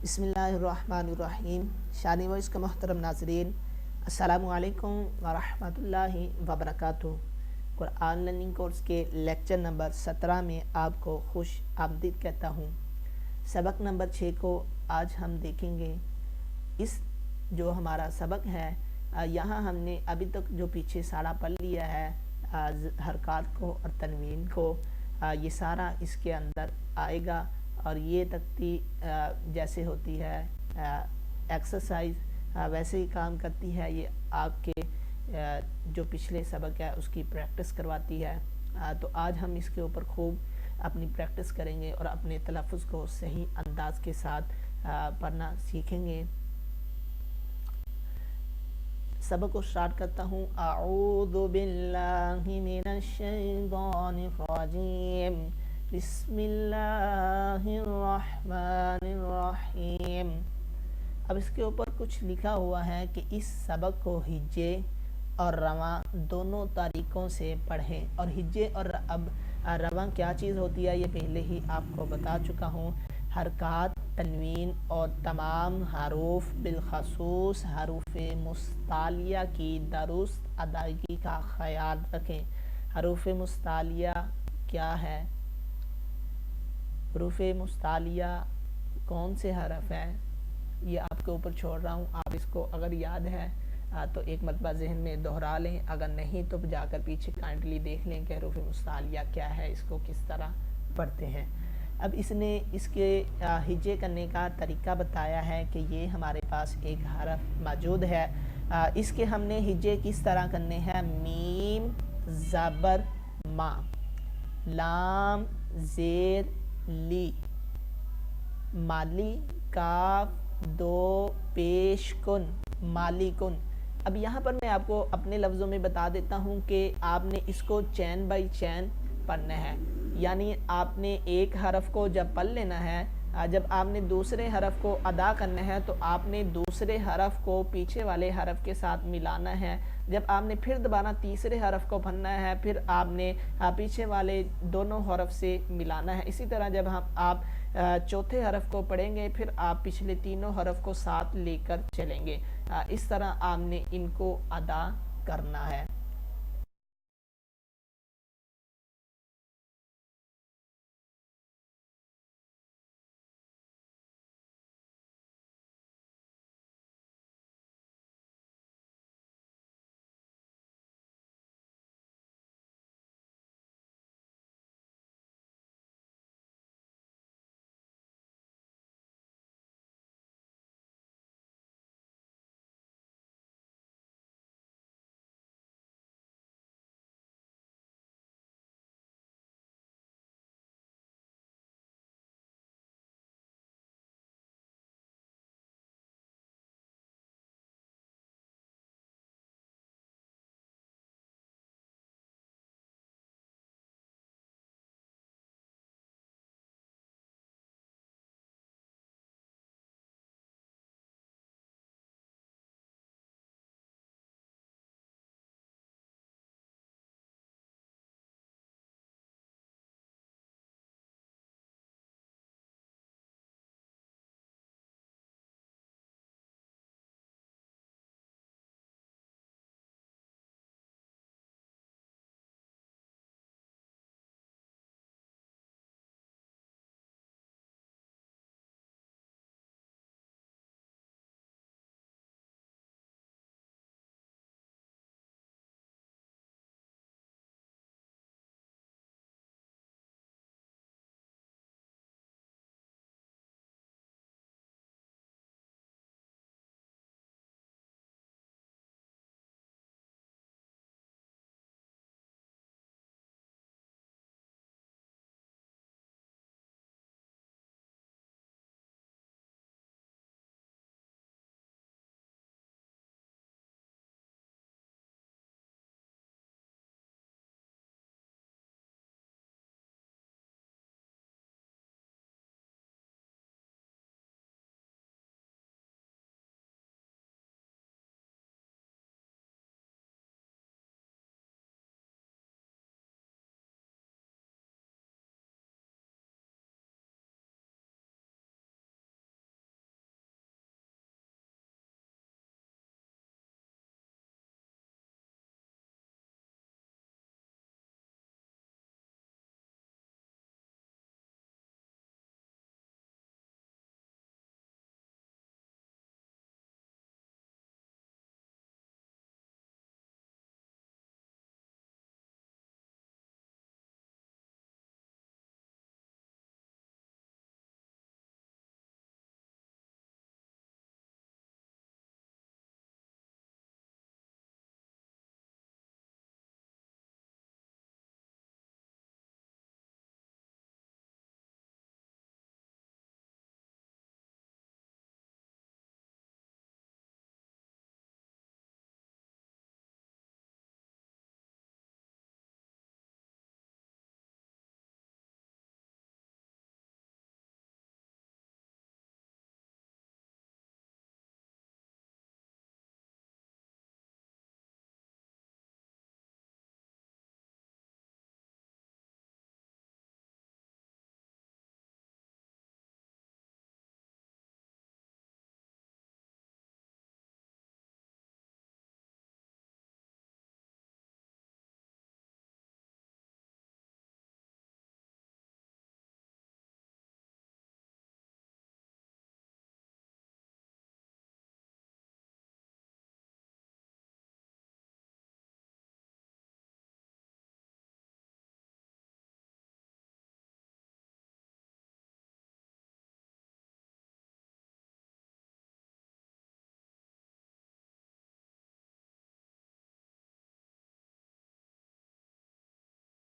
بسم اللہ الرحمن الرحیم۔ شانی وائس کا محترم ناظرین، السلام علیکم ورحمۃ اللہ وبرکاتہ۔ قرآن لرننگ کورس کے لیکچر نمبر 17 میں آپ کو خوش آمدید کہتا ہوں۔ سبق نمبر 6 کو آج ہم دیکھیں گے۔ اس جو ہمارا سبق ہے، یہاں ہم نے ابھی تک جو پیچھے سارا پڑھ لیا ہے، حرکات کو اور تنوین کو، یہ سارا اس کے اندر آئے گا، اور یہ تختی جیسے ہوتی ہے ایکسرسائز ویسے ہی کام کرتی ہے۔ یہ آپ کے جو پچھلے سبق ہے اس کی پریکٹس کرواتی ہے۔ تو آج ہم اس کے اوپر خوب اپنی پریکٹس کریں گے اور اپنے تلفظ کو صحیح انداز کے ساتھ پڑھنا سیکھیں گے۔ سبق کو سٹارٹ کرتا ہوں۔ اعوذ باللہ من الشیطان الرجیم، بسم اللہ الرحمن الرحیم۔ اب اس کے اوپر کچھ لکھا ہوا ہے کہ اس سبق کو ہجے اور رواں دونوں طریقوں سے پڑھیں، اور ہجے اور رواں کیا چیز ہوتی ہے یہ پہلے ہی آپ کو بتا چکا ہوں۔ حرکات، تنوین اور تمام حروف بالخصوص حروف مستعلیہ کی درست ادائیگی کا خیال رکھیں۔ حروف مستعلیہ کیا ہے؟ حروف مستعلیہ کون سے حرف ہیں یہ آپ کے اوپر چھوڑ رہا ہوں۔ آپ اس کو اگر یاد ہے تو ایک مرتبہ ذہن میں دہرا لیں، اگر نہیں تو جا کر پیچھے کائنڈلی دیکھ لیں کہ حروف مستعلیہ کیا ہے، اس کو کس طرح پڑھتے ہیں۔ اب اس نے اس کے ہجے کرنے کا طریقہ بتایا ہے کہ یہ ہمارے پاس ایک حرف موجود ہے، اس کے ہم نے ہجے کس طرح کرنے ہیں۔ میم زبر ما، لام زیر لی، مالی کاف دو پیش کن، مالی کن۔ اب یہاں پر میں آپ کو اپنے لفظوں میں بتا دیتا ہوں کہ آپ نے اس کو چین بائی چین پڑھنا ہے، یعنی آپ نے ایک حرف کو جب پڑھ لینا ہے، جب آپ نے دوسرے حرف کو ادا کرنا ہے تو آپ نے دوسرے حرف کو پیچھے والے حرف کے ساتھ ملانا ہے۔ جب آپ نے پھر دوبارہ تیسرے حرف کو پڑھنا ہے، پھر آپ نے پیچھے والے دونوں حرف سے ملانا ہے۔ اسی طرح جب آپ چوتھے حرف کو پڑھیں گے، پھر آپ پچھلے تینوں حرف کو ساتھ لے کر چلیں گے۔ اس طرح آپ نے ان کو ادا کرنا ہے۔